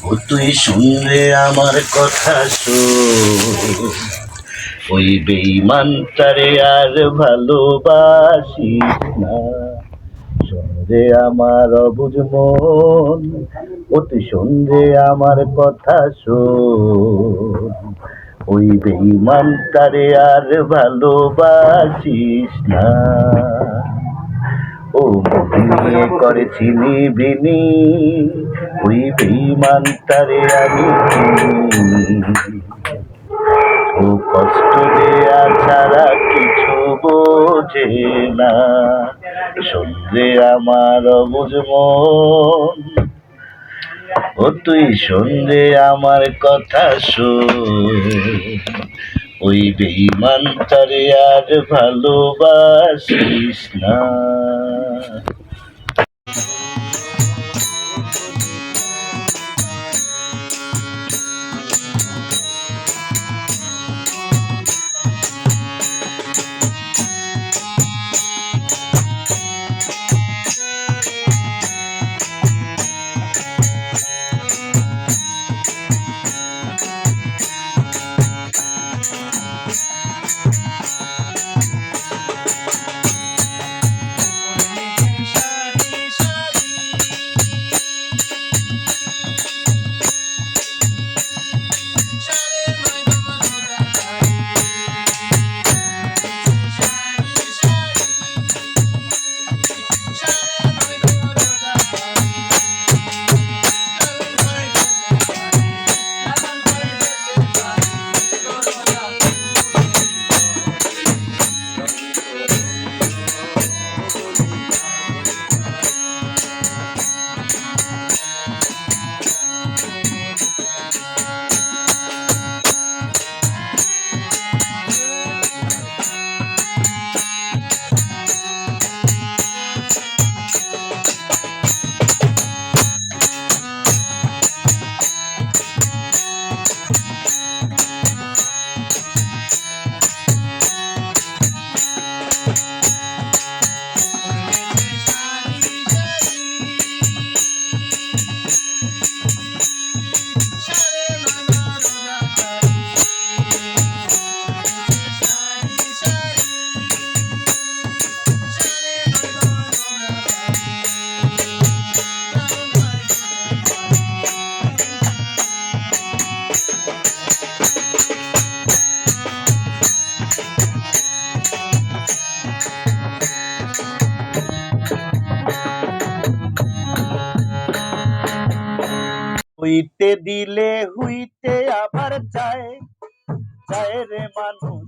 ও তুই শুনলে আমার কথা শোন, ওই বেঈমানটারে আর ভালোবাসিস না। শোনরে আমার অবুঝ মন, ও তুই শুনরে আমার কথা শোন, ওই বেঈমানটারে আর ভালোবাসিস না। ও বিয়ে করেছিলি বিনি, ওই বেঈমানটারে আমি চিনি। ও কষ্ট দেয়া ছাড়া কিছু বোঝে না। শুনলে আমার অবুঝ মন, ও তুই শুনলে আমার কথা শোন, ওই বেঈমানটারে আর ভালোবাসিস না। হইতে দিলে হইতে আবার চায়, চায় রে মানুষ,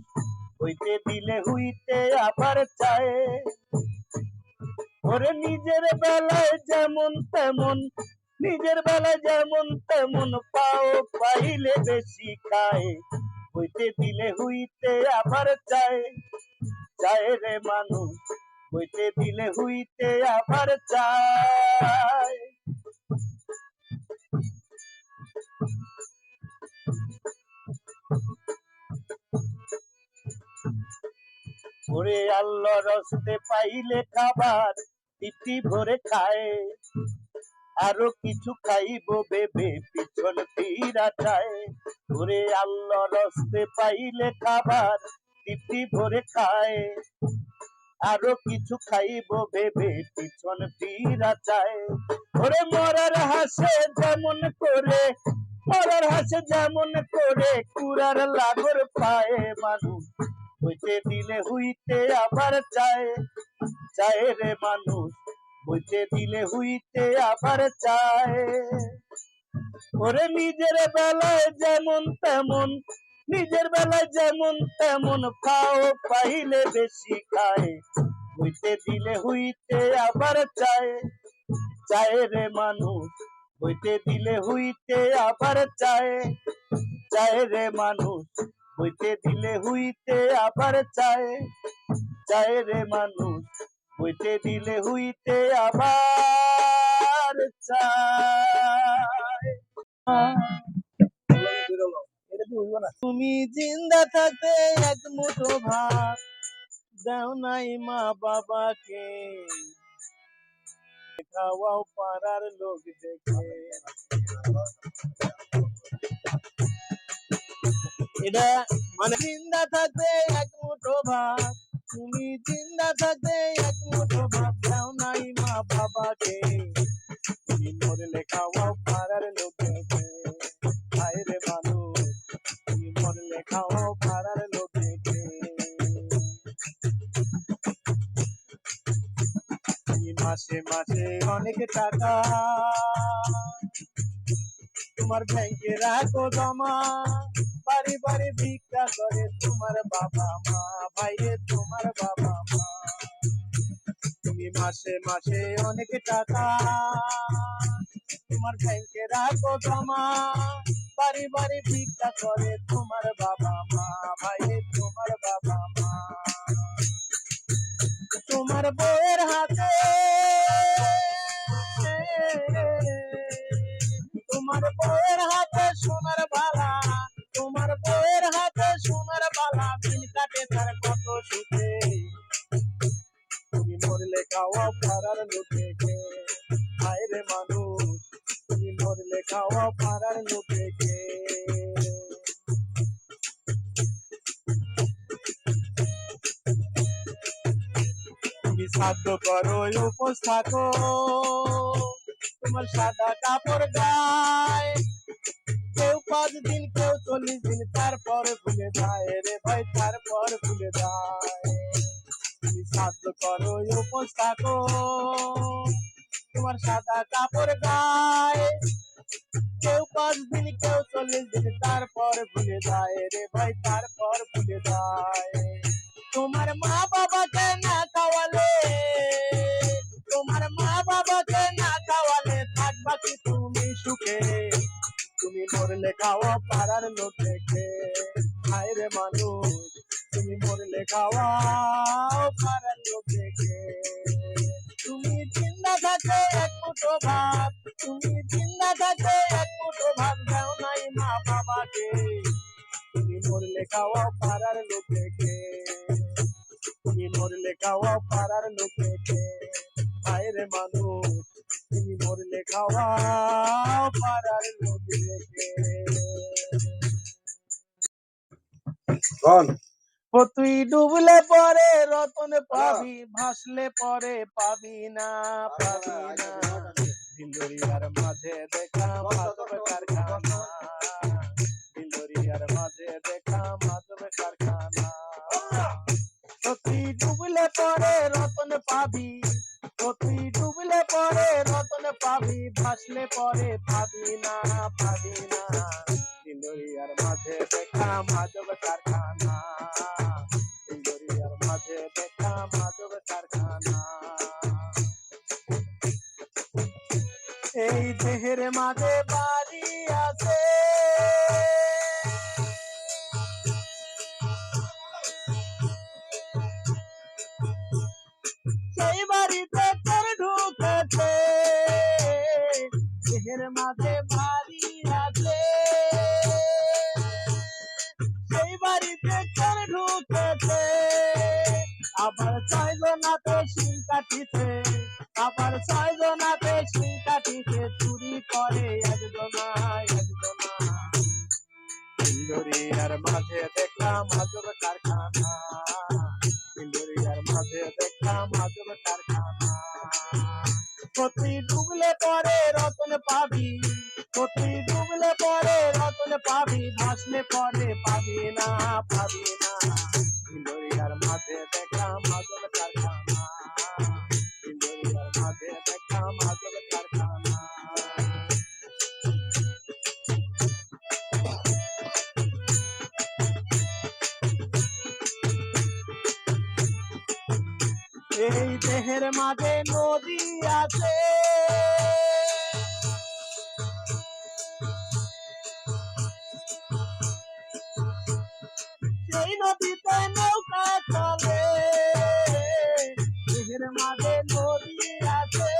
হইতে দিলে হইতে আবার চায়। ওরে নিজের বেলায় যেমন তেমন, নিজের বেলায় যেমন তেমন, পাও পাইলে বেশি খায়। হইতে দিলে হইতে আবার চায়, চায় রে মানুষ, হইতে দিলে হইতে আবার চায়। ওরে আল্লাহর হস্তে পাইলে খাবার তৃপ্তি ভরে খায়, আরো কিছু খাইব ভেবে পিছন ফিরা চায়। ওরে আল্লাহর হস্তে পাইলে খাবার তৃপ্তি ভরে খায়, আরো কিছু খাইব ভেবে পিছন ফিরা চায়। ওরে মরার হাসে যেমন করে, মরার হাসে যেমন করে, কুড়ার লাগর পায় মানুষ। হইতে দিলে হইতে আবার চায়, চায় রে মানুষ, হইতে দিলে হইতে আবার চায়। ওরে নিজের বেলায় যেমন তেমন, নিজের বেলায় যেমন তেমন, খাও পাইলে বেশি খায়। হইতে দিলে হইতে আবার চায়, চায় রে মানুষ, হইতে দিলে হইতে আবার চায়, চায় রে মানুষ, হইতে দিলে হইতে আবার চায়, চায় রে মানুষ, হইতে দিলে হইতে আবার চায়। তুমি জিন্দা থাকতে এক মুঠো ভাত দাও নাই মা বাবাকে, খাওয়াও পাড়ার লোক দেখে। এটা মানে জিন্দা থাকতে এক মুঠো ভাত, তুমি জিন্দা থাকতে এক মুঠো ভাত দাও নাই মা বাবাকে, তুমি মরলে খাওয়াও পাড়ার লোকেকে, হায় রে মানুষ তুমি মরলে খাওয়াও পাড়ার লোকেকে। তুমি মাসে মাসে অনেক টাকা তোমার ব্যাংকে রাখো জমা, বাড়ি বাড়ি ভিক্ষা করে তোমার বাবা মা, ভাইরে তোমার বাবা মা। তুমি মাসে মাসে অনেক টাকা তোমার ব্যাংকে রাখো জমা, বাড়ি বাড়ি ভিক্ষা করে তোমার বাবা মা, ভাইরে তোমার বাবা মা। তোমার বউয়ের হাতে তোমার বউয়ের হাতে সোনার বালা, তোমার বউয়ের হাতে সোনার বালা, দিন কাটে তার কত সুখে, তুমি মরলে খাওয়া পাড়ার লোকেকে, হায় রে মানুষ তুমি মরলে খাওয়া পাড়ার লোকেকে। তুমি শ্রাদ্ধ করো উপোস থাকো তোমার সাদা কাপড় গায়ে, কেউ 5 দিন কেউ 40 দিন তারপর ভুলে যায় রে ভাই, তারপর ভুলে যায়। তুমি শ্রাদ্ধ করো উপোস থাকো তোমার সাদা কাপড় গায়ে, কেউ 5 দিন কেউ 40 দিন তারপর ভুলে যায় রে ভাই, তারপর ভুলে যায়। তোমার মা বাবাকে না খাওয়ালে, তোমার মা বাবাকে না খাওয়ালে থাকবা কি তুমি সুখে, তুমি মরলে খাওয়া পাড়ার লোকেকে, হায় রে মানুষ তুমি মরলে খাওয়া পাড়ার লোকেকে। তুমি জিন্দা থাকে এক মুঠো ভাত, তুমি জিন্দা থাকে এক মুঠো ভাত দাও নাই মা বাবাকে, তুমি মরলে খাওয়া পাড়ার লোকেকে, তুমি মরলে খাওয়া পাড়ার লোকেকে, হায় রে মানুষ তুমি মরলে খাওয়া পাড়ার লোকেকে। ও তুই ডুবলে পরে রতন পাবি, ভাসলে পরে পাবি না, পাবি না। দিলদরিয়ার মাঝে দেখা মাধব কারখানা, দিলদরিয়ার মাঝে দেখা মাধব কারখানা। ও তুই ডুবলে পরে রতন পাবি, ও তুই ডুবলে পরে রতন পাবি, ভাসলে পরে পাবি না, পাবি না। দিলদরিয়ার মাঝে দেখা মাধব কারখানা, দিলদরিয়ার মাঝে দেখা মাধব কারখানা। এই দেহের মাঝে বাড়ি আছে, সেই বাড়িতে তোর ঢুকেছে, দেহের মাঝে বাড়ি আছে, সেই বাড়িতে তোর ঢুকেছে। আবার 6 জনাতে শিং কাটিছে, আবার 6 জনাতে শিং কাটিছে, চুরি করে একজনা একজনা। দিলদরিয়ার মাঝে দেখলাম মাধব কারখানা, দিলদরিয়ার মাঝে দেখলাম মাধব কারখানা। তুই ডুবলে পরে রতন পাবি, তুই ডুবলে পরে রতন পাবি, ভাসলে পরে পাবি না, পাবি না। দিলদরিয়ার মাঝে দেখলাম মাধব কারখানা, দিলদরিয়ার মাঝে দেখলাম মাধব কারখানা। এই দেহের মাঝে নদী আছে, সেই নদীতে নৌকা চলে, দেহের মাঝে নদী আছে,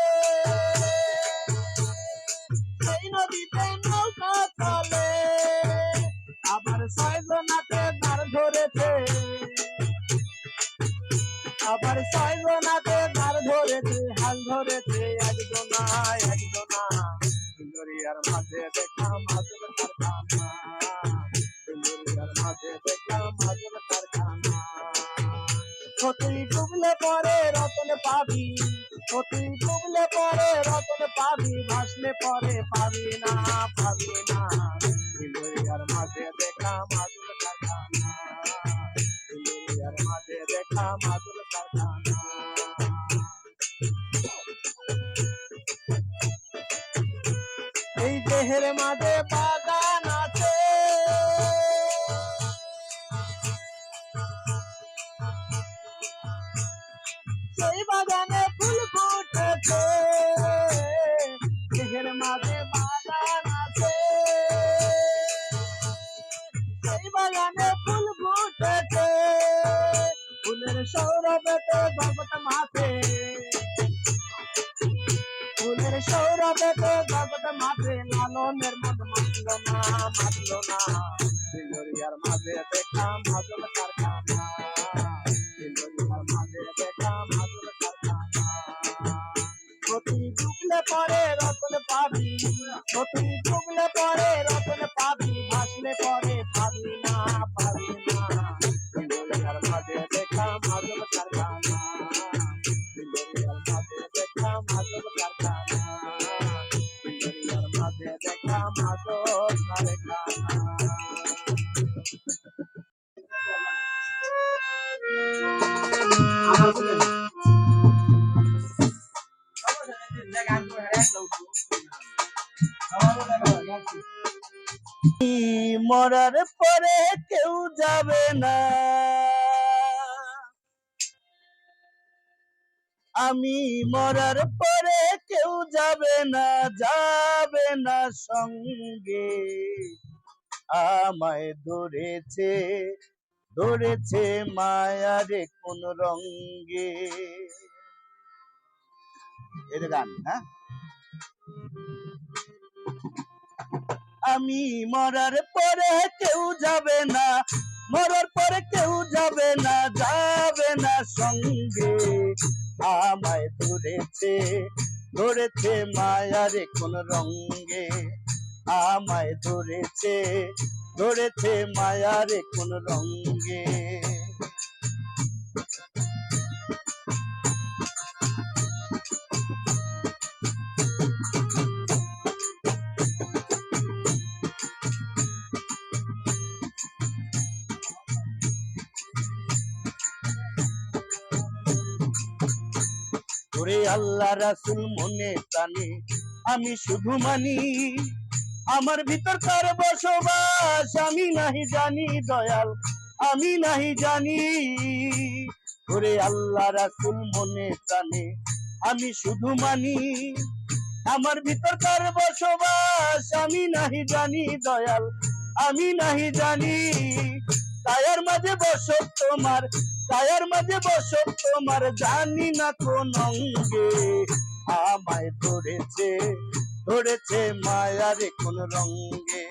সেই নদীতে নৌকা চলে। আবার 6 জনাতে ধার ধরেছে, আবার 6 জনাতে ধার ধরেছে, হাল ধরেছে একজনা একজনা। দিলদরিয়ার মাঝে দেখা মাধব কারখানা, দিলদরিয়ার মাঝে তুই ডুবলে পরে রতন পাবি, তুই ডুবলে পরে রতন পাবি, ভাসলে পরে পাবি না, পাবি না। হিমালয়ার মাঝে দেখা মাদুর কারখানা, হিমালয়ার মাঝে দেখা মাদুর কারখানা। এই দেহের মাঝে বাগান আছে, সেই বাগানে ফুল ফুটেছে, দেহের মাঝে বাগান আছে, সেই বাগানে ফুল ফুটেছে, ফুলের সৌরভেতে জগৎ মাঝে, ফুলের সৌরভেতে জগৎ মাঝে, লালনের মন মাতল না, মাতল না। হিমালয়ার মাঝে দেখা মাদুর কারখানা, হিমালয়ার মাঝে দেখা মাদুর কারখানা। তুই ডুবলে পরে রতন পাবি, তুই ডুবলে পরে রতন পাবি, ভাসলে পরে পাবি না, পাবি না। হিমালয়ার মাঝে দেখা মাদুর কারখানা, হিমালয়ার মাঝে দেখা মাদুর কারখানা, হিমালয়ার মাঝে দেখা মাদুর কারখানা। মরার পরে কেউ যাবে না, আমি মরার পরে কেউ যাবে না, যাবে না সঙ্গে। আমায় ধরেছে, ধরেছে মায়ারে কোন রঙ্গে। এর গান, হ্যাঁ। আমি মরার পরে কেউ যাবে না, মরার পরে কেউ যাবে না, যাবে না সঙ্গে। আমায় ধরেছে, ধরেছে মায়ারে কোন রঙ্গে, আমায় ধরেছে, ধরেছে মায়ারে কোন রঙ্গে। ওরে আল্লাহ রাসূল মনে প্রাণে আমি শুধু মানি, আমার ভিতর কার বসবাস আমি নাহি জানি দয়াল, আমি নাহি জানি। ওরে আল্লাহ রাসূল মনে প্রাণে আমি শুধু মানি, আমার ভিতর কার বসবাস আমি নাহি জানি দয়াল, আমি নাহি জানি। কায়ার মাঝে বসত তোমার, কায়ার মাঝে বসত তোমার, জানি না কোন অঙ্গে। আমায় ধরেছে, ধরেছে মায়ারে কোন রঙ্গে,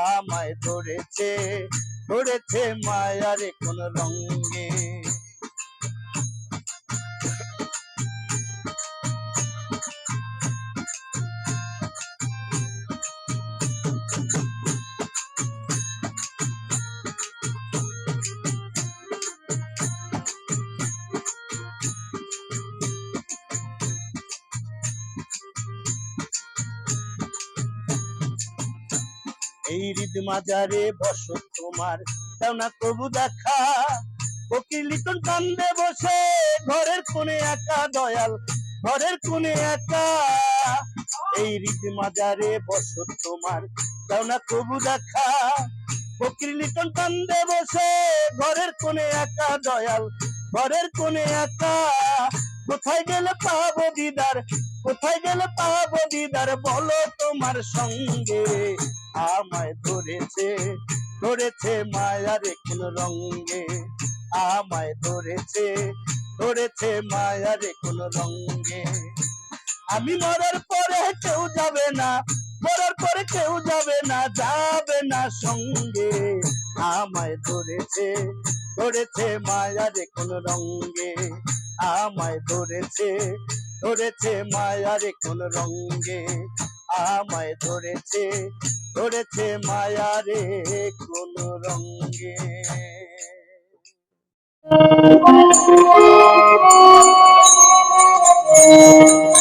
আমায় ধরেছে, ধরেছে মায়ারে কোন রঙ্গে। এই হৃদ মাজারে বসত তোমার, দাও না কবু দেখা, ফকির লিটন কান্দে বসে ঘরের কোণে একা দয়াল, ঘরের কোণে একা। এই হৃদ মাজারে বসত তোমার, দাও না কবু দেখা, ফকির লিটন কান্দে বসে ঘরের কোণে একা দয়াল, ঘরের কোণে একা। কোথায় গেলে পাবো দিদার, কোথায় গেলে পাবো দিদার, বলো তোমার সঙ্গে। আমায় ধরেছে, ধরেছে মায়ারে কোন রঙ্গে, আমায় ধরেছে, ধরেছে মায়ারে কোন রঙ্গে। আমি মরার পরে কেউ যাবে না, মরার পরে কেউ যাবে না, যাবে না সঙ্গে। আমায় ধরেছে, ধরেছে মায়ারে কোন রঙ্গে, আমায় ধরেছে, ধরেছে মায়ারে কোন রঙ্গে, আমায় ধরেছে, ধরেছে মায়ারে কোন রঙ্গে।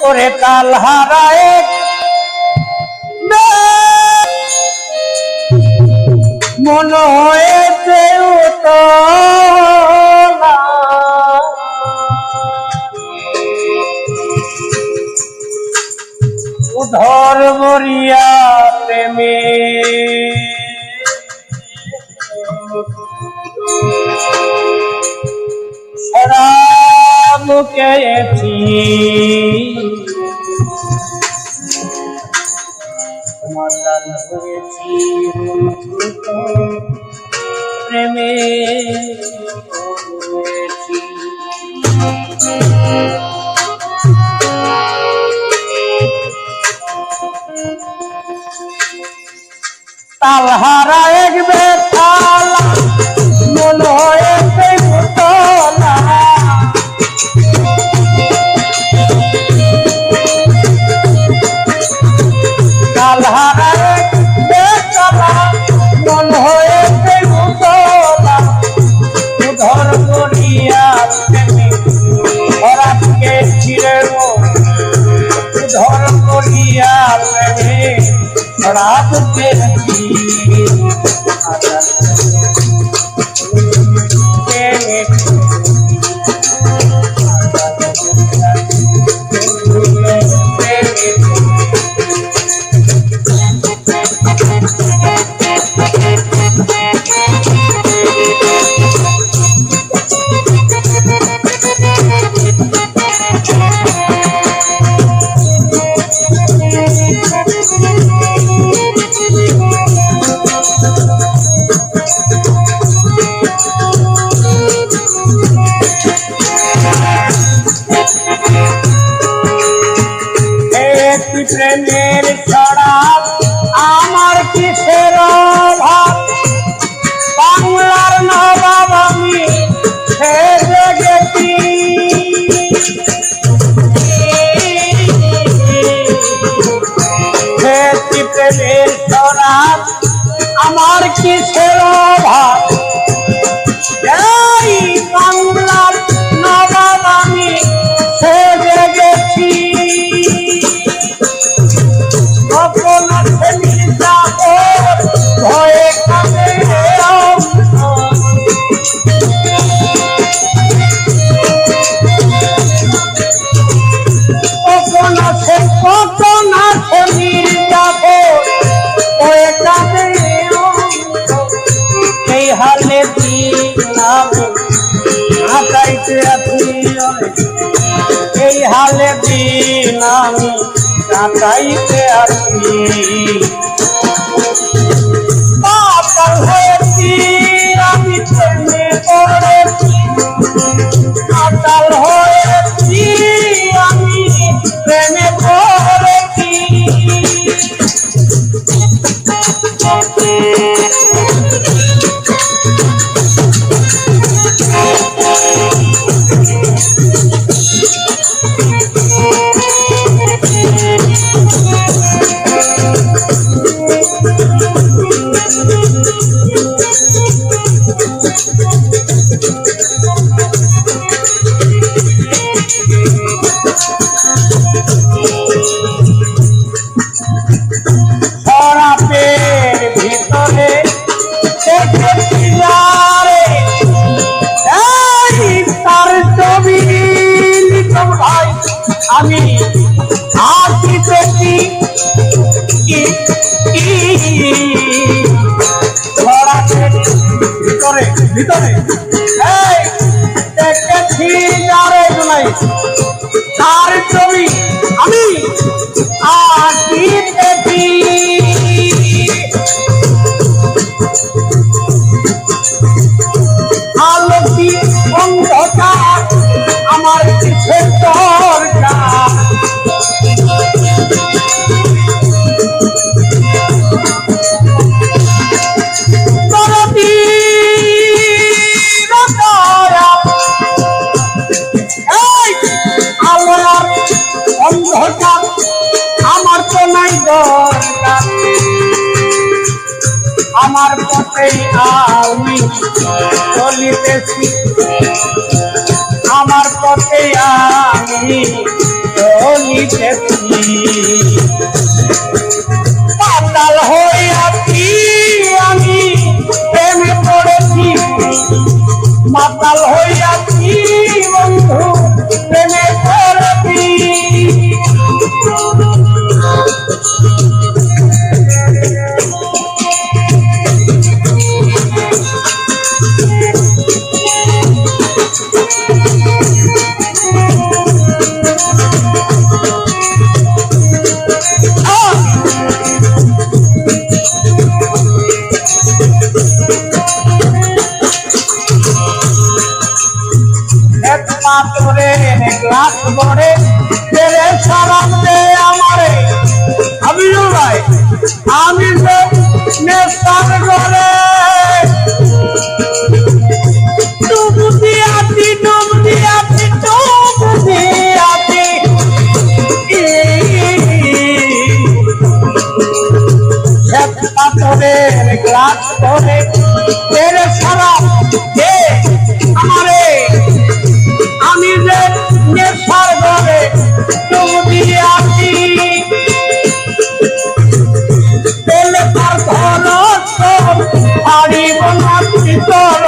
ওরে কাল হারায় মন হয়েছে উধর মরিয়া প্রেমে শরাব খেয়েছি মাতাল হয়েছি প্রেমে তালহারা এক বেতালা মন হয়েছে পুতলা তালহারা এক বেতালা মন হয়েছে পুতলা উধর করিয়া হরাতকে ছিড়ে উধর করিয়া রাত के প্রেমের ছড়া আমার কিসের অভাব বাংলার নবাব আমি সেজে গেছি প্রেমের ছড়া আমার কিসের অভাব এই বাংলার নবাব আমি সেজে গেছি হালে এই হালে দিন আমি কাটাইতে আছি পাগল হয়েছি আমি প্রেমে পড়েছি পাগল হয়েছি আমি প্রেমে পড়েছি আমি আসি পেটি ভিতরে ভিতরে দেখেছি তার ছবি আমি আসি পেটি আলোকি অন্ধকার আমার কিসের দরকার অন্ধকার আমার তো নাই দরকার আমার পথে আমি চলিতেছি, আমার পথে আমি চলিতেছি। পাতাল হইয়াছি আমি প্রেমে পড়েছি, মাতাল হইয়াছি বন্ধু প্রেমে পড়েছি। গ্লাস ভরে তেরে সারাম দে আমারে আমিও ভাই, আমি যে নেশার ঘরে ডুব দিয়াছি, ডুব দিয়াছি, ডুব দিয়াছি। পাথরের গ্লাস ভরে তেরে সারাম দে আমারে, আমি যে নেশার ঘরে ডুব দিয়াছি। পেলে তার ধন হারিব না ভিতর,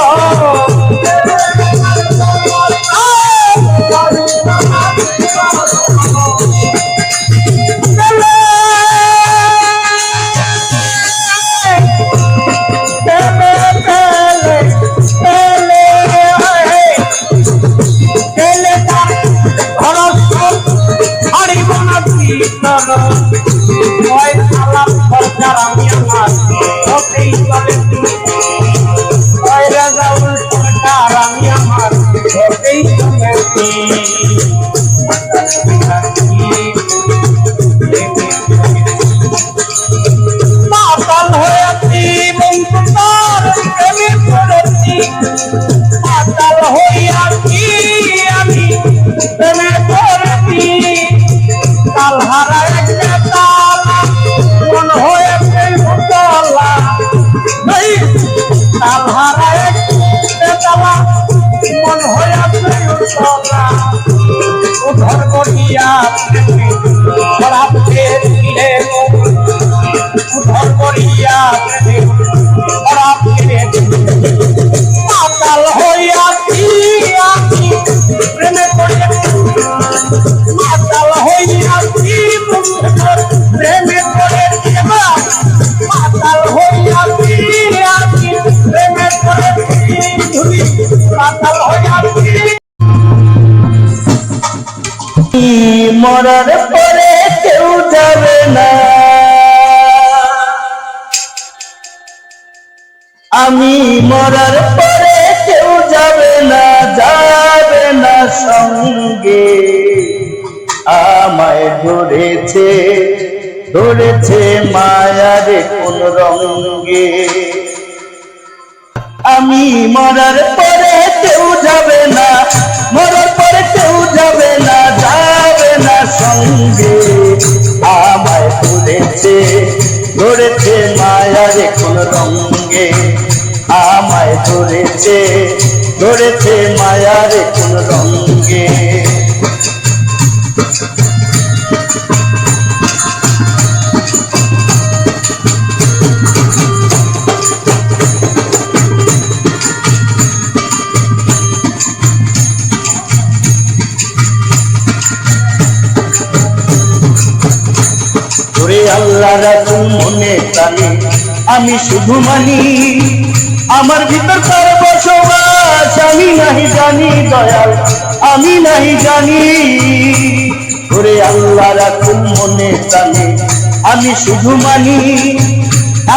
মাতাল হয়েছি বন্ধু তার প্রেমে পড়েছি, মাতাল হইয়াছি আমি প্রেমে পড়েছি। তাল হারা একটা তালা মন হয়েছে উতলা, তাল হারা একটা তালা মন হয়েছে উতলা। উধর করিয়া খারাপ দিলে, উধর করিয়া খারাপ দিলে। মাতাল হইয়াছি আমি প্রেমে পড়েছি, মাতাল হইয়াছি প্রেমে পড়েছি, মাতাল হইয়াছি আমি প্রেমে পড়েছি, মাতাল হইয়াছি। মরার পরে কেউ যাবে না, আমি মরার পরে কেউ যাবে না, যাবে না সঙ্গে। আমায় ধরেছে ধরেছে মায়ার কোন রঙ্গে, আমি মরার পরে কেউ যাবে না, মরার পরে কেউ যাবে না, যাবে না সঙ্গে। আমায় ধরেছে ধরেছে মায়ার কোন রঙ্গে, আমায় ধরেছে ধরেছে মায়ার কোন রঙ্গে। আল্লাহ রাসূল মনে প্রাণে আমি শুধু মানি, আমার ভিতর তার বসবাস আমি নাহি জানি দয়াল, আমি নাহি জানি। ওরে আল্লাহ রাসূল মনে প্রাণে আমি শুধু মানি,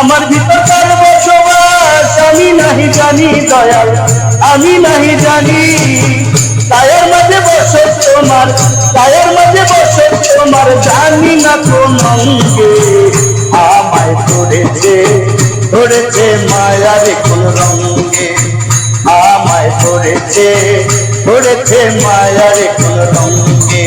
আমার ভিতর তার বসবাস আমি নাহি জানি দয়াল, আমি নাহি জানি। কায়ের মাঝে বসে তোমার, কায়ের মাঝে বসে তোমার, জানি না কোন অঙ্গে। আমায় ধরেছে ধরেছে মায়ার কোন রঙ্গে, আমায় ধরেছে ধরেছে মায়ার কোন রঙ্গে।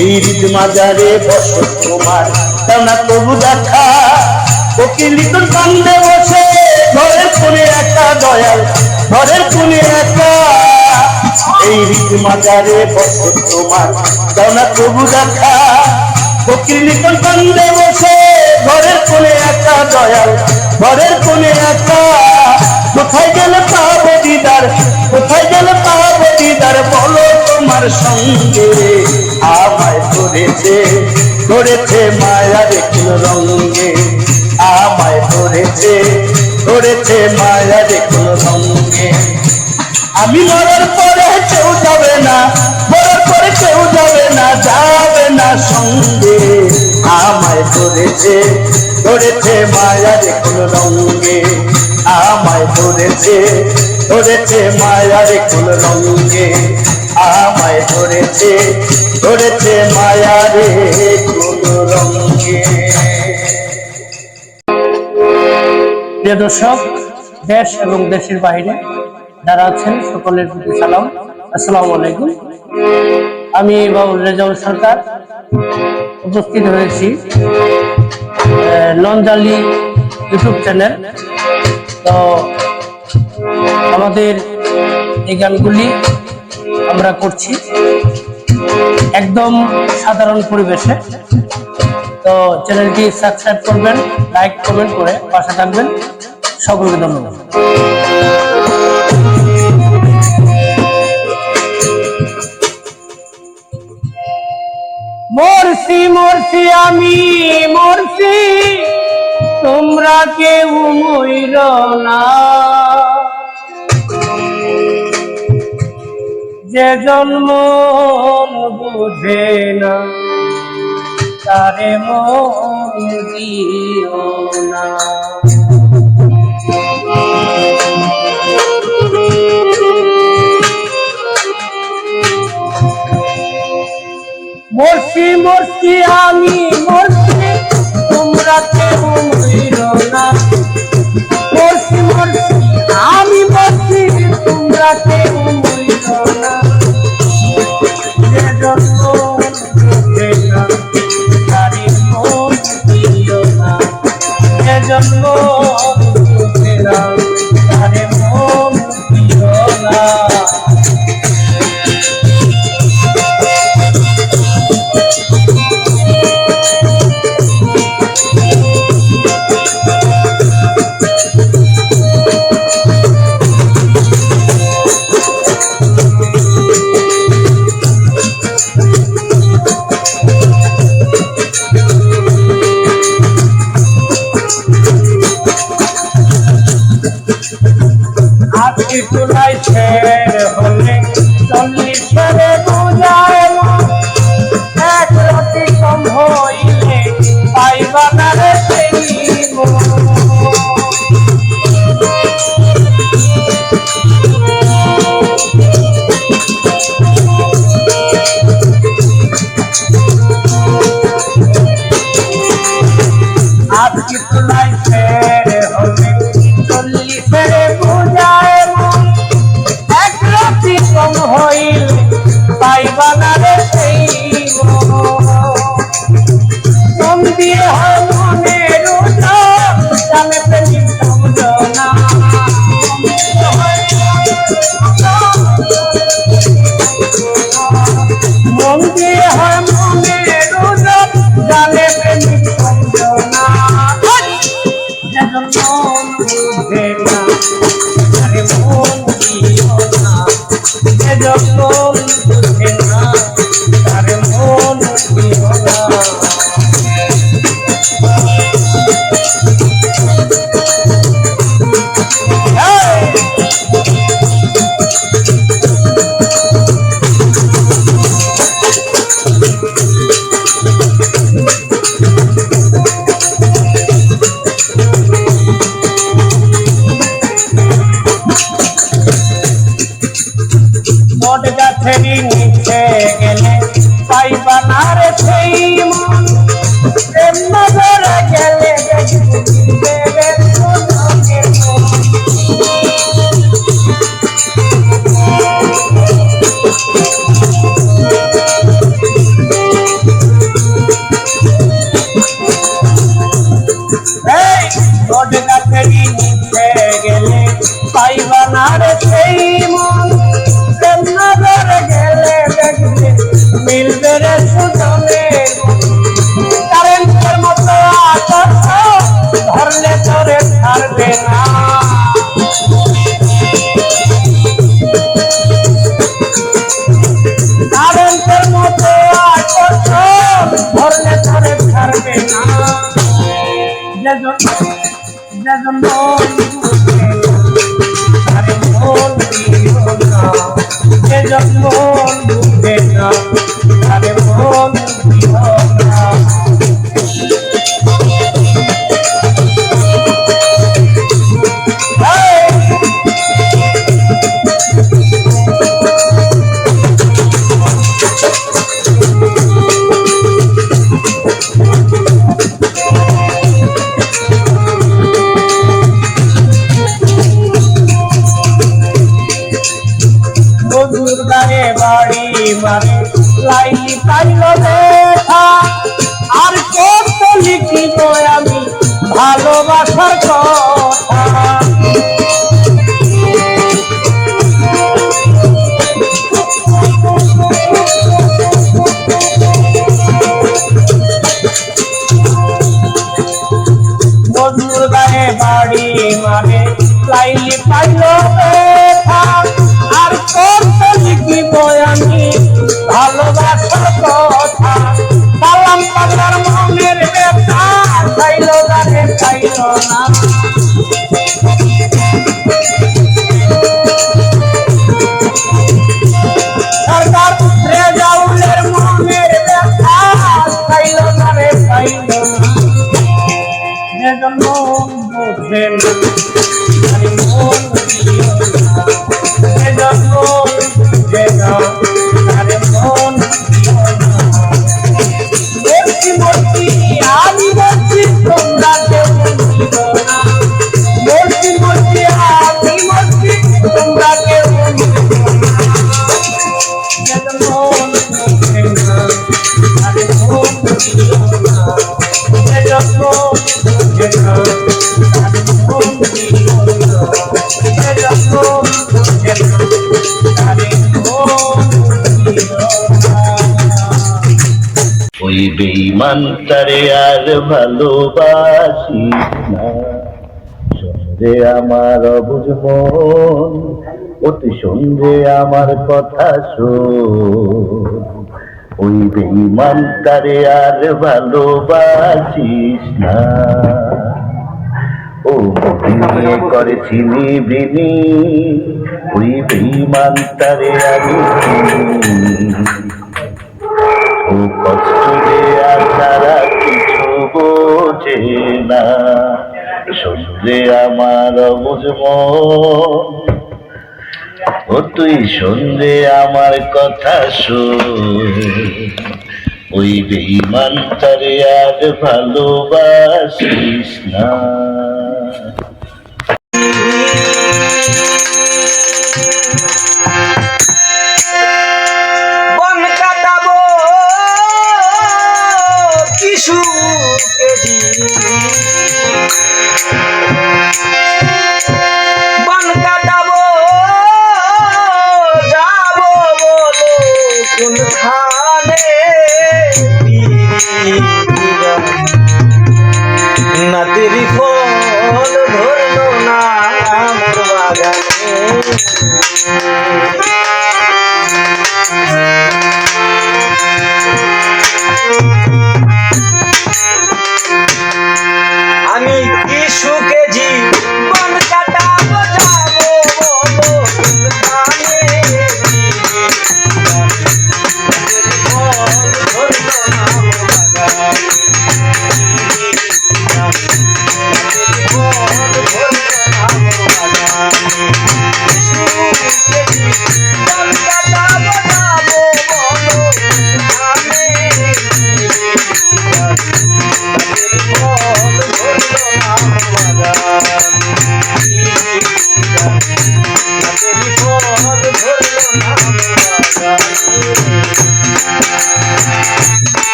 এই রীত মাজারে বসত তোমার দাও না তবু দেখা কোকিলি তোর কান্দে বসে ঘরের কোণে একা দয়াল ঘরের কোণে একা এই রীত মাজারে বসত তোমার দাও না তবু দেখা কোকিলি তোর কান্দে বসে ঘরের কোণে একা দয়াল ঘরের কোণে একা কোথায় গেলে পাবো দিদার কোথায় গেলে পাবো দিদার বলো তোমার সঙ্গে আমায় ধরেছে ধরেছে মায়ার কোন রঙে আমায় ধরেছে ধরেছে মায়ার কোন রঙে আমি মরার পরে কেউ যাবে না মরার পরে কেউ যাবে না সঙ্গে আমায় ধরেছে ধরেছে মায়ার কোন রঙে আমায় ধরেছে ধরেছে মায়ার কোন রঙে আমায় ধরেছে ধরেছে মায়ার কোন রঙে। প্রিয় দর্শক, দেশ এবং দেশের বাইরে যারা আছেন সকলের প্রতি সালাম, আসসালামু আলাইকুম। আমি বাবুল রেজাউল সরকার উপস্থিত হয়েছি ননজালি ইউটিউব চ্যানেল। তো আমাদের এই গানগুলি আমরা করছি একদম সাধারণ পরিবেশে। তো চ্যানেলটি সাবস্ক্রাইব করবেন, লাইক কমেন্ট করে পাশে থাকবেন। সকলকে ধন্যবাদ। মরছি মরছি আমি মরছি, তোমরা কেউ মইর না। যে জন্ম বুঝে না তারে মন দিও না। মরছি মরছি আমি মরছি, তোমরা কেউ মইর না। মরছি মরছি আমি মরছি, তোমরা কেউ মইর না। যে জন্ম বুঝে না তারে মন দিও না। যে জন্ম বুঝে না তারে মন দিও না। আজকে চুলাই ছেড়ে হলে 40 বুঝায় এক রাতি কম হইলে পাইবা না রে সেই আজকে চুলাই ছেড়ে হলে 40 বুঝায় এক রাতি কম হইলে পাইবা না রে সেই মন দিয়ে হয় মনের জানে প্রেমিক সমঝ না। মন দিয়ে হয় মনের জানে প্রেমিক সমঝ না। মন বুঝে না আরে মন দিও না। মন বুঝে না আরে মন দিও না। বট গাছের নিচে গেলে পাইবা না রে সেই মন। প্রেম নজরে গেলে দেবে সোনাকে মন। যেজন মন বুঝে না, আরে মন দিও না, যেজন মন বুঝে না, আরে মন দিও না। বন্ধুর গায়ে বাড়ি মারে লাইলি পাইল দেখা, আর কত লিখিব আমি ভালোবাসার কথা। বন্ধুর গায়ে বাড়ি মারে লাইলি পাইল দেখা, আর কত লিখিব আমি ভালোবাসার কথা। সালাম পাগলার মনের ব্যথা চাইল জানে চাইল না, সরকার রেজাউলের মনের ব্যথা চাইল জানে চাইল না। যেজন মন বুঝে না, আরে মন দিও না, যেজন মন বুঝে না, আরে মন দিও না। বলছি বলছি আমি বলছি তোমরা কেউ বুঝিও না, বলছি বলছি আমি বলছি তোমরা কেউ বুঝিও না। যেজন মন বুঝে না, আরে মন দিও না, যেজন মন বুঝে না, আরে মন দিও না, যেজন মন বুঝে না, আরে মন দিও না। ওই বেঈমান তারে আর ভালোবাসি না, সন্ধে আমার অবুঝ মন, অতি সন্ধে আমার কথা শোন। ওই বেঈমান তারে আর ভালোবাসিস না, ও মনে করেছিলি বিনি, ওই বেঈমান তারে আমি চিনি। ও কষ্ট দেয়া ছাড়া কিছু বোঝে না, শুনলে আমার বুঝব, ও তুই শুনলে আমার কথা শোন। ওই বেঈমান তারে আর ভালোবাসিস না। বন কাটাবো কিছু কেজি, বন কাটাবো যাবো বলো কোনখানে, নাতিরি ফল ধরলো না আমার বাগানে। আমি কি সুখে জীবন কাটাবো যাবো বলো কোনখানে, ফল ধরলো না আমার বাগানে, ফল ধরলো না আমার বাগানে। সুখে জীবন কাটাবো যাবো বলো কোনখানে,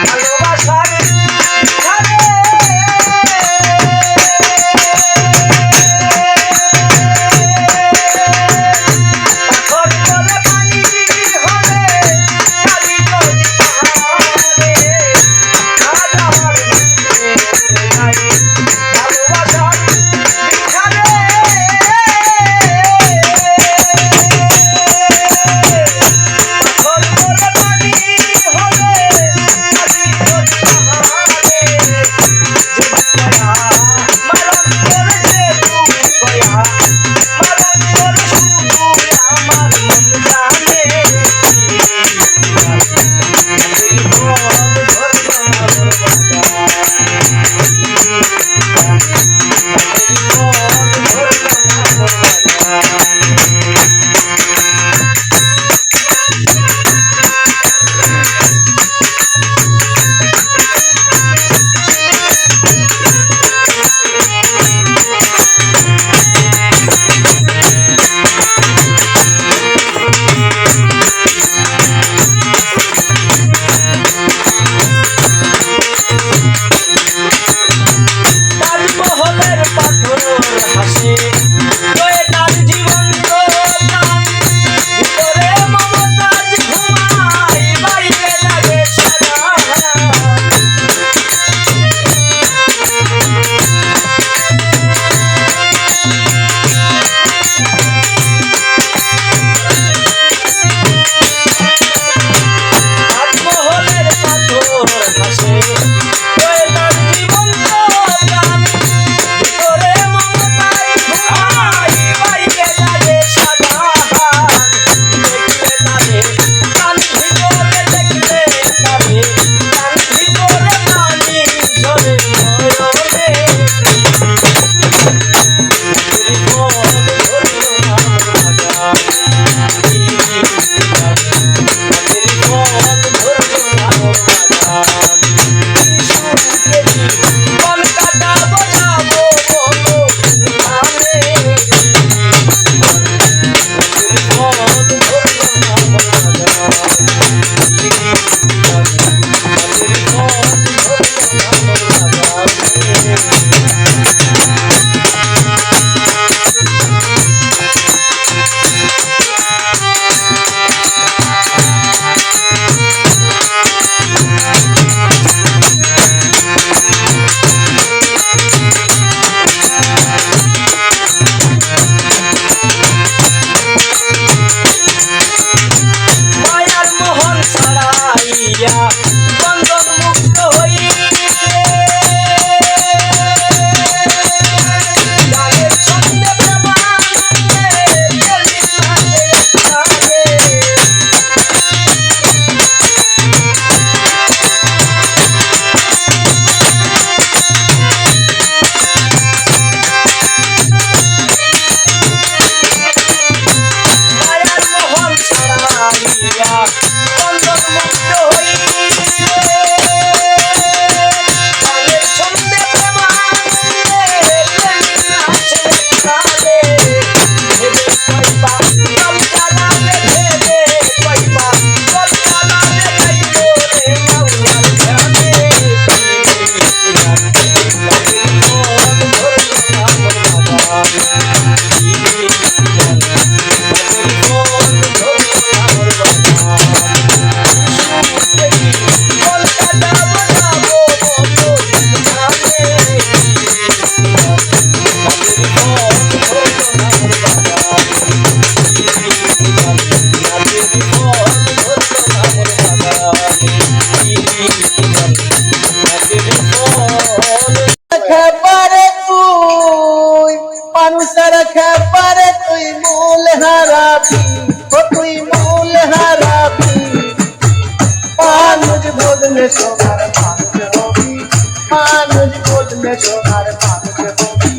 ভালোবাসার বদলে সোনার মানুষ হবি, মানুষ বদলে সোনার মানুষ হবি।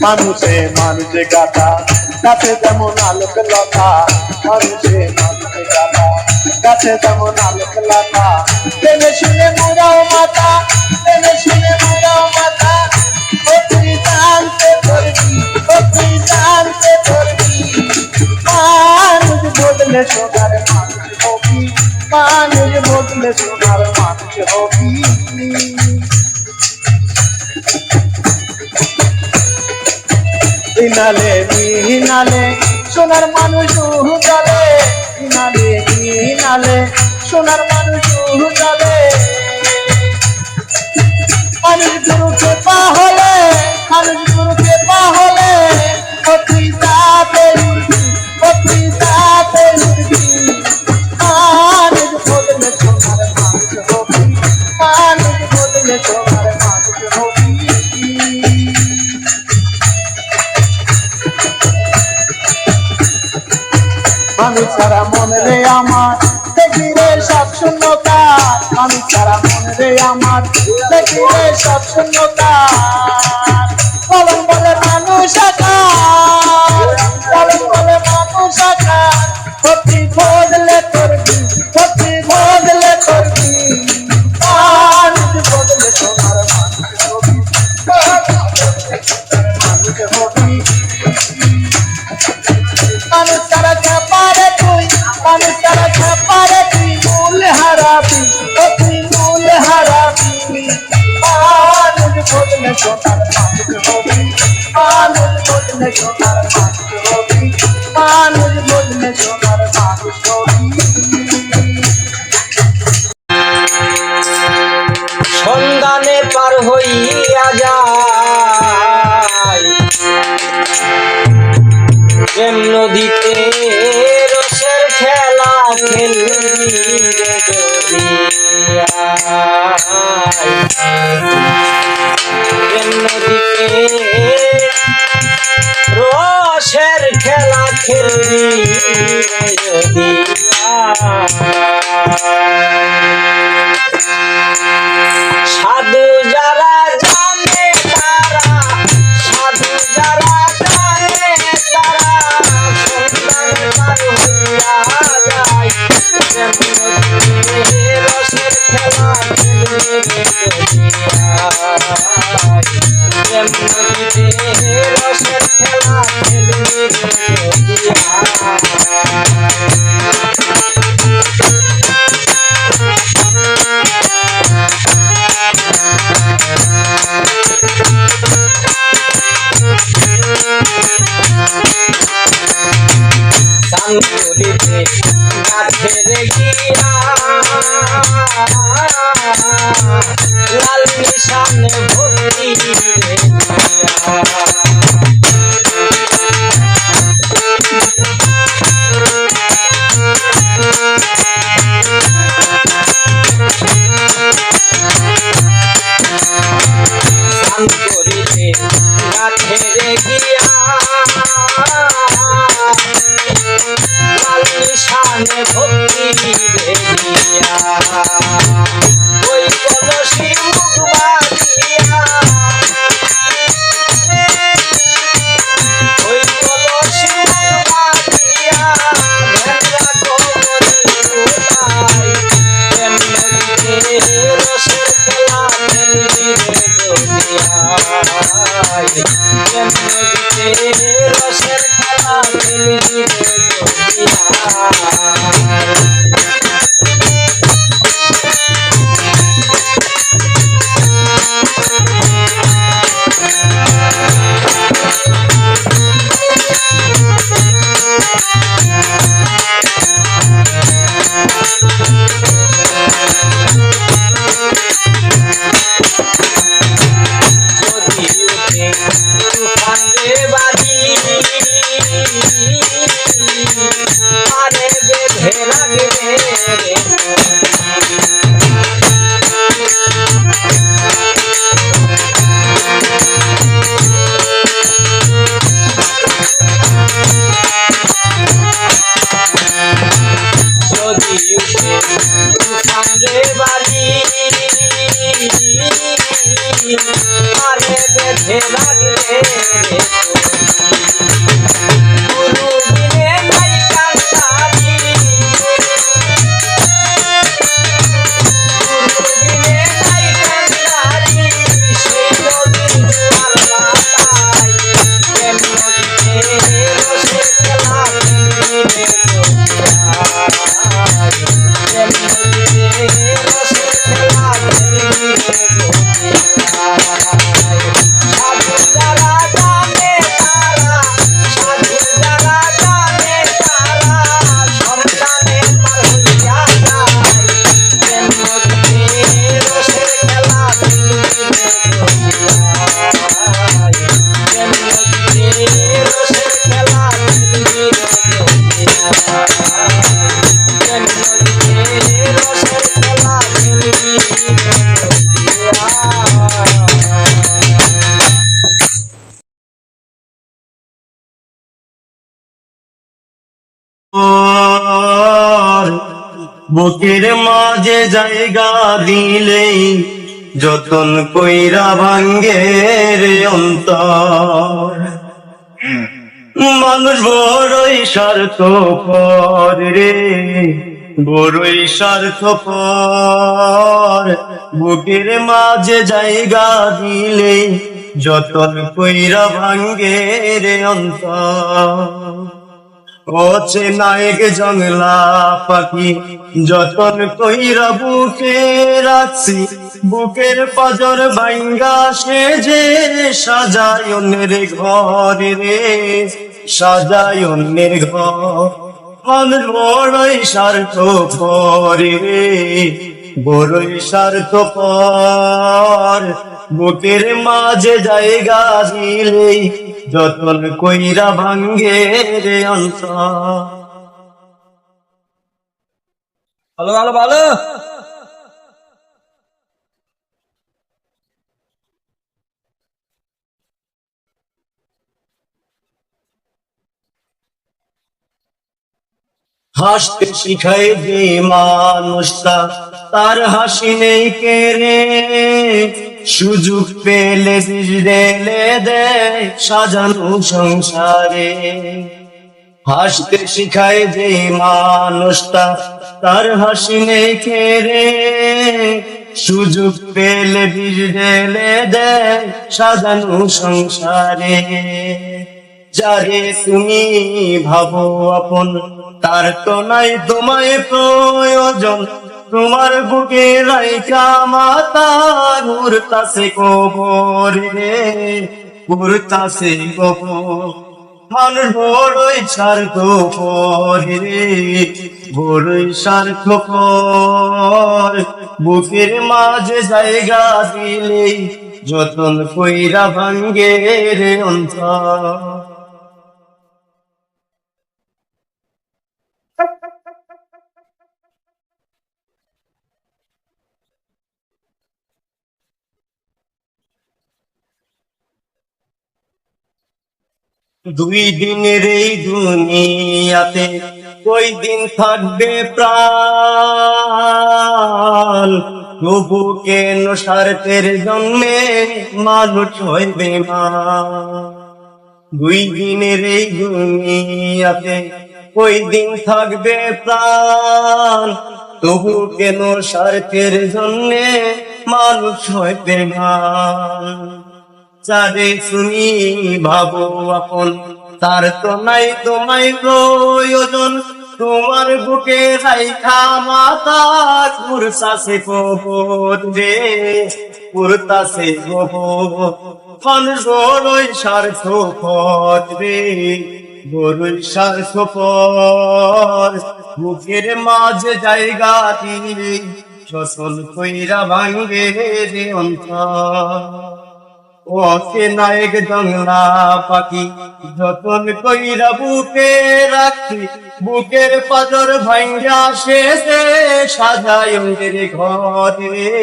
মানুষে মানুষে গাথা গাছে যেমন আলোক লতা, মানুষে মানুষে গাথা গাছে যেমন আলোক লতা। জেনে শুনে মোরাও মাথা, জেনে শুনে মোরাও মাথা, ও তুই জানতে পারবি, ও তুই জানতে পারবি। মানুষ বদলে সোনার মানুষ হবি, মানুষ বদলে সোনার মানুষ হবি। ইনালে মিহিনালে সোনার মানুষ উজালে, ইনালে মিহিনালে সোনার মানুষ উজালে। মানুষ গুরুকে পাহলে, মানুষ গুরুকে পাহলে, ও তুই তাতে উঠবি, ও তুই তাতে উঠবি। মানুষ বদলে সোনার মানুষ হবি, মানুষ বদলে সোনার মানুষ হবি। মানুষ ছাড়া মনে রে আমার দেখি রে সব শূন্যতা, মানুষ ছাড়া মনে রে আমার দেখি রে সব শূন্যতা। বলন বলে মানুষ আকার, বলন বলে মানুষ আকার, সত্যি বদলে করবি, সত্যি বদলে করবি। মানুষ বদলে সোনার মানুষ হবি, মানুষ হবি। মানুষ ছাড়া পারে তুই, মানুষ ছাড়া পারে তুই মূল হারাবি, ও তুই মূল হারাবি। মানুষ বদলে সোনার মানুষ হবি, মানুষ বদলে সোনার মানুষ হবি, মানুষ বদলে সোনার মানুষ হবি। সন্ধানে পার হইয়া যায় প্রেম নদীতে রসের খেলা খেলবি রে দরিয়ায়। প্রেম নদীতে রসের খেলা খেলবি রে দরিয়ায়। সাধু যারা জানে তারা, সাধু যারা জানে তারা সন্ধান পার হইয়া যায় প্রেম নদীতে রসের খেলা খেলবে রে দরিয়ায়। প্রেম নদীতে রসের খেলা খেলবে রে সাঙ্গুরিতে গাছের গিয়া লাল নিশানে ভক্তি রে সাঙ্গুরিতে গাছের গিয়া লাল নিশানে ভক্তি রে ওই কলসি মুখ বাড়িয়া, ওই কলসি মুখ বাড়িয়া ধ্যান রাখো মরিউলাই। প্রেম নদীতে রসের খেলা খেলবি রে দরিয়ায়। প্রেম নদীতে রসের খেলা খেলবি রে তুফান রে বাড়ি আরে বেঁধে রাখে তুফানরে বাড়ি আরে বেঁধে রাখলে গুরু বিনে নাই কান্তারি গুরু বিনে নাই কান্তারি সেই নদীর জোয়ার বাতাই প্রেম নদীতে রসের খেলা খেলিবে প্রেম নদীতে রসের খেলা খেলিবে সাধু যারা জানে তারা সাধু যারা জানে তারা সন্তানে পার হইয়া যায় প্রেম নদীতে রসের খেলা খেলিবে প্রেম নদীতে রসের খেলা খেলিবে প্রেম নদীতে রসের খেলা বুকের মাঝে জায়গা দিলেই যতন কইরা ভাঙ্গে রে অন্তর মানুষ বড়ই স্বার্থপর রে বড়ই স্বার্থপর বুকের মাঝে জায়গা দিলেই যতন কইরা ভাঙ্গে রে অন্তর ওছে নায়ক জংলা পাখি যতন কইরা বুকে রাখছি বুকের পাজর ভাঙ্গা সে যে সাজায় অন্যের ঘর রে সাজায় অন্যের ঘর মানুষ বড়ই স্বার্থপর রে বড়ই স্বার্থপর বুকের মাঝে জায়গা দিলেই যতন কইরা ভাঙ্গে রে অন্তর ভালো ভালো ভালো হাসতে শিখায় যে মানুষটা তার হাসি নেই কেড়ে সুযোগ পেলে বিষ ঢেলে দেয় সাজানো সংসারে হাসতে শিখায় যে মানুষটা তার হাসি নেই কেড়ে সুযোগ পেলে বিষ ঢেলে দেয় সাজানো সংসারে যারে তুমি ভাবো আপন তার তো নাই তোমায় প্রয়োজন তোমার বুকে রাইকা মাতা ঘুরতাছে কবর রে ঘুরতাছে কবর মানুষ বড়ই স্বার্থপর রে বড়ই স্বার্থপর বুকের মাঝে জায়গা দিলেই যতন কইরা ভাঙ্গে রে অন্তর দুই দিনের এই দুনিয়াতে কই দিন থাকবে প্রাণ তবু কেন স্বার্থের জন্যে মানুষ হইবে মা দুই দিনের এই দুনিয়াতে কই দিন থাকবে প্রাণ তবু কেন স্বার্থের জন্যে মানুষ হইবে মা যারে শুনি ভাবো আপন তার তো নাই তোমায় প্রয়োজন তোমার বুকে রাইখা মাতা ঘুরতাছে কবর রে ঘুরতাছে কবর মানুষ বড়ই স্বার্থপর রে বড়ই স্বার্থপর বুকের মাঝে জায়গা দিলে ফসল কইরা ভাঙ্গে রে অন্তর ওকে নায়ক জংলা পাখি যতন কইরা বুকে রাখি বুকের পাজর ভাঙ্গা শেষে সাজায় অন্যের ঘর রে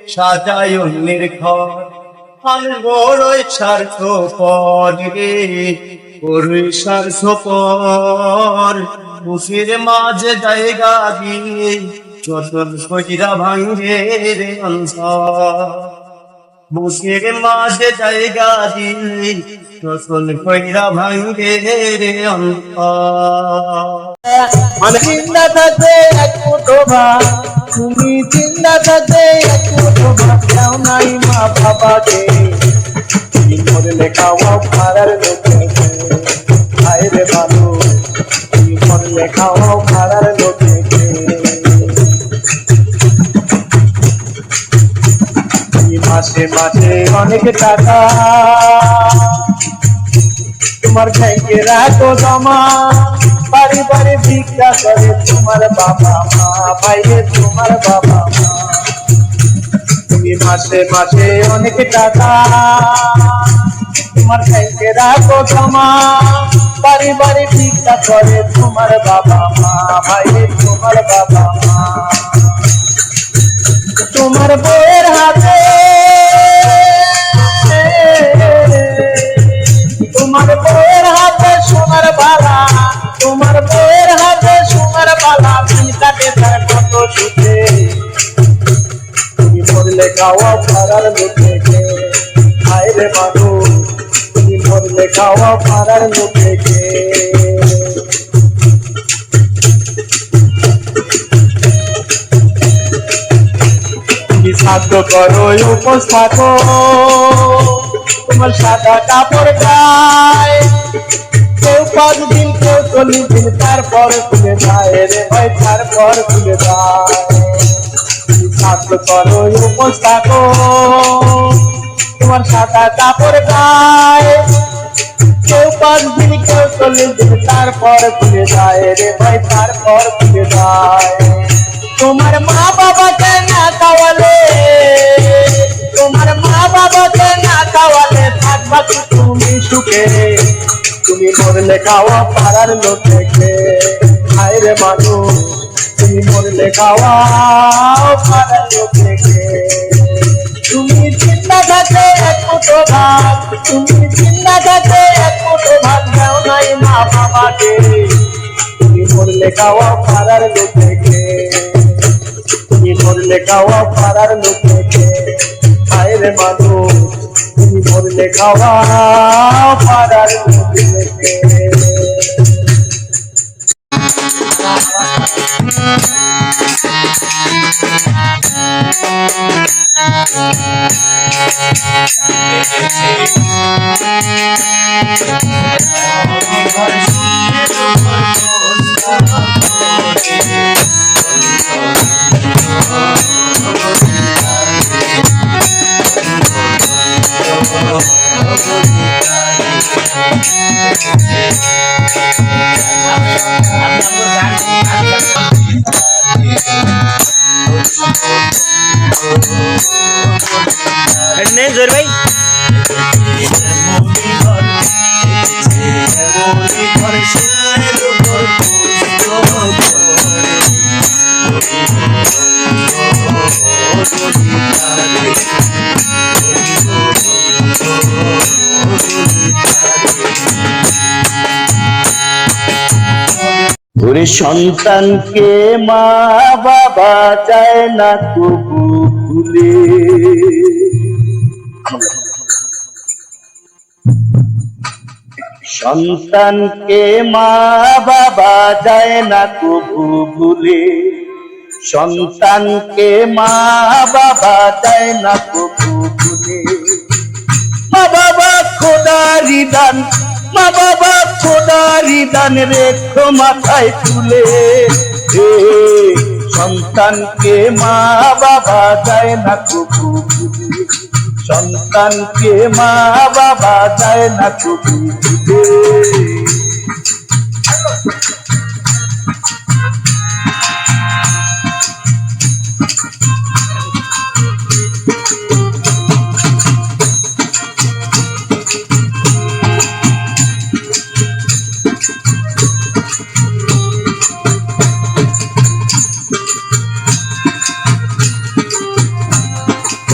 সাজায় অন্যের ঘর মানুষ বড়ই স্বার্থপর রে বড়ই স্বার্থপর বুকের মাঝে জায়গা দিয়ে যতন কইরা ভাঙ্গে রে অন্তর বুকের মাঝে জায়গা দিলে যতন কইরা ভাঙ্গে রে অন্তর মানে জিন্দা থাকতে এক মুঠো ভাত, তুমি জিন্দা থাকতে এক মুঠো ভাত দাও নাই মা বাবাকে, তুমি মরলে খাওয়াও পাড়ার লোকেকে, হায় রে ভালো তুমি মরলে খাওয়াও পাড়ার লোকেকে। তুমি মাসে মাসে অনেক টাকা তোমার ব্যাংকে রাখো জমা, বাড়ি বাড়ি ভিক্ষা করে তোমার বাবা মা, ভাইরে তোমার বাবা মা। তুমি মাসে মাসে অনেক টাকা তোমার ব্যাংকে রাখো জমা, বাড়ি বাড়ি ভিক্ষা করে তোমার বাবা মা, ভাইরে তোমার বাবা মা। তোমার বউয়ের হাতে তোমার বউয়ের হাতে সোনার বালা, তোমার বউয়ের হাতে সোনার বালা, দিন কাটে তার কত সুখে, তুমি মরলে খাওয়া পাড়ার লোকেকে, হায় রে মানুষ তুমি মরলে খাওয়া পাড়ার লোকেকে। তুমি সাধ্য করো উপোস থাকো, তোমার সাদা কাপড় গায়ে, কেউ 5 দিন কেউ 40 দিন তারপর খুলে যায় রে ভাই, তারপর খুলে যায়। তুমি সাধ্য করো উপোস থাকো, তোমার সাদা কাপড় গায়ে, কেউ 5 দিন কেউ 40 দিন তারপর খুলে যায় রে ভাই, তারপর খুলে যায়। তোমার মা বাবাকে না খাওয়ালে, তোমার মা বাবাকে না খাওয়ালে থাকবা কি তুমি সুখে, তুমি মরলে খাওয়া পাড়ার লোকেকে, হায় রে মানুষ তুমি মরলে খাওয়া পাড়ার লোকেকে। তুমি চিন্তা থাকে এক মুঠো ভাত, তুমি চিন্তা থাকে এক মুঠো ভাত দাও নাই মা বাবাকে, তুমি মরলে খাওয়া পাড়ার লোকেকে, তুমি মরলে খাওয়া পাড়ার লোকেকে, হায় রে মানুষ তুমি মরলে খাওয়া পাড়ার লোকেকে। জোর ভাই ওরে সন্তানকে মা বাবা চায় না তবু ভুলে, সন্তানকে মা বাবা যায় না তবু ভুলে, সন্তানকে মা বাবা যায় না তবু ভুলে। মা বাবা খোদারি দান, মা বাবা খোদারি দান রেখো মাথায় তুলে, সন্তানকে মা বাবা যায় না তবু ভুলে, সন্তানকে মা বাবা যায় না তবু ভুলে।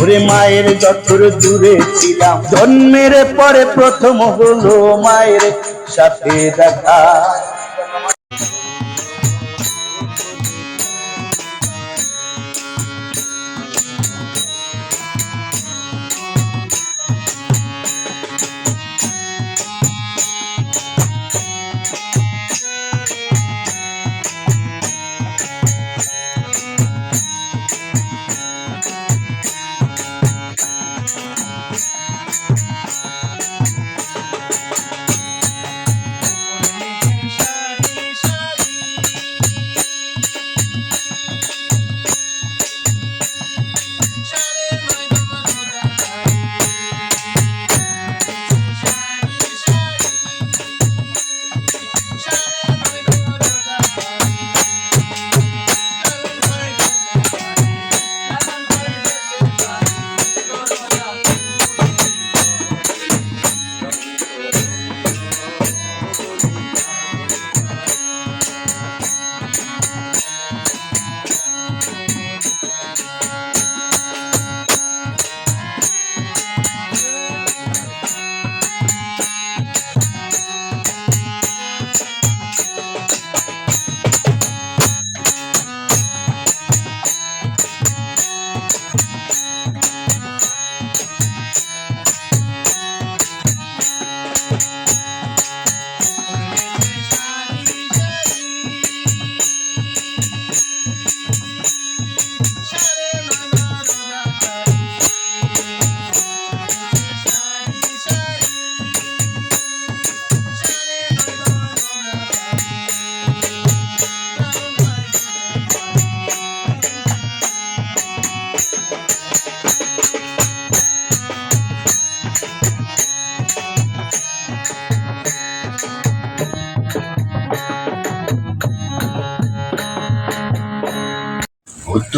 ওরে মায়ের যতর দূরে ছিলাম, জন্মের পরে প্রথম হলো মায়ের সাথে দেখা।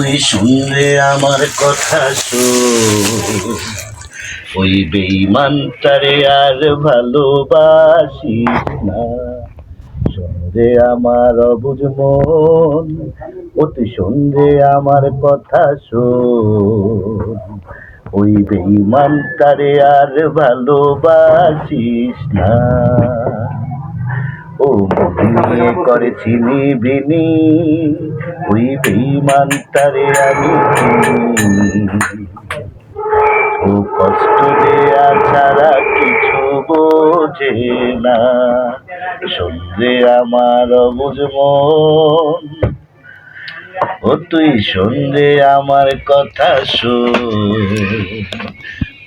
তুই শুনলে আমার কথা শোন, ওই বেঈমানটারে আর ভালোবাসিস না। শোনরে আমার অবুঝ মন, ও তুই শুনরে আমার কথা শোন, ওই বেঈমানটারে আর ভালোবাসিস না। ও মনে করেছিলি বিনি, ওই বেঈমানটারে আমি চিনি। ও কষ্ট দেয়া ছাড়া কিছু বোঝে না। সন্ধে আমার অবুঝ মন, ও তুই সন্ধে আমার কথা শোন,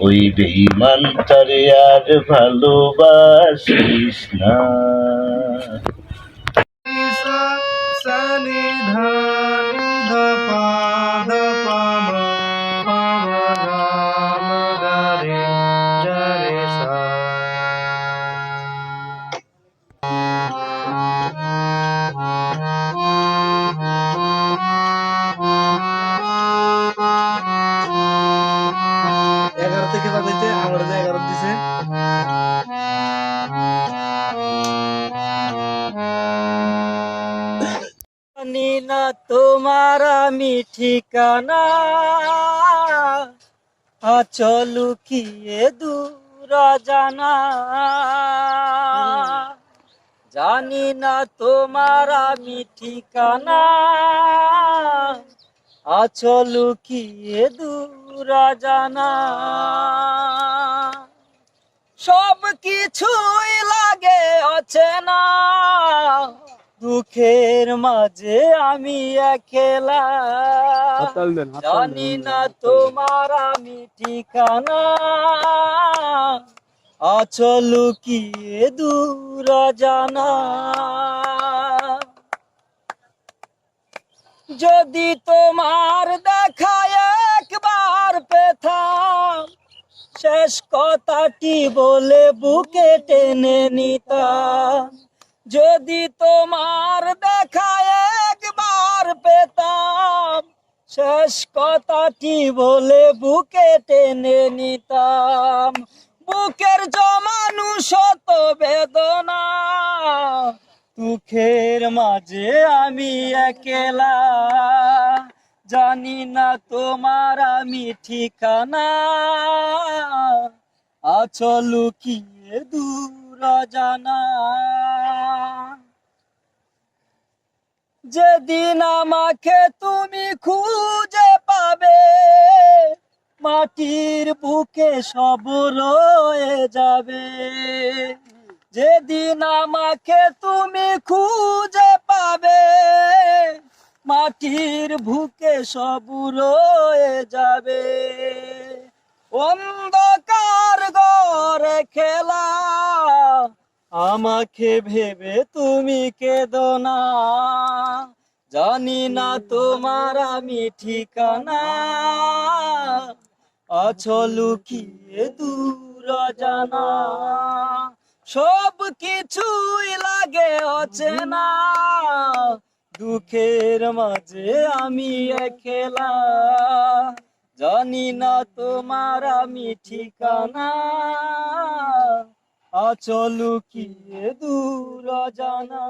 ওই বেঈমানটারে আর ভালোবাসিস না। এগারো থেকে বাজাইতে আমরা যে 11 দিছে জানি না তোমার আমি ঠিকানা, চলু কি এ দূর জানা। জানি না তোমার আমি ঠিকানা, চলু কি এ দূর জানা। সব কিছুই লাগে অচেনা, দুঃখের মাঝে আমি একলা। জানি না তোমার আমি ঠিকানা, চলু কি এ দূর জানা। যদি তোমার দেখা একবার পেতাম, শেষ কথাটি বলে বুকে টেনে নিতাম। যদি তোমার দেখা একবার পেতাম, শেষ কথাটি বলে বুকে টেনে নিতাম। বুকের জমানো শত বেদনা, দুঃখের মাঝে আমি একলা। জানি না তোমার আমি ঠিকানা, চলু কি এ দূর জানা। যেদিন আমাকে তুমি খুঁজে পাবে, মাটির বুকে সব রয়ে যাবে। যেদিন আমাকে তুমি খুঁজে পাবে, মাটির বুকে সব রয়ে যাবে। অন্ধকার ঘরে খেলা, আমাকে ভেবে তুমি কেঁদো না। জানি না তোমার আমি ঠিকানা, চলু কি এ দূর জানা। সব কিছুই লাগে অচেনা, দুঃখের মাঝে আমি একলা। জানি না তোমার আমি ঠিকানা, চলু কি এ দূর জানা।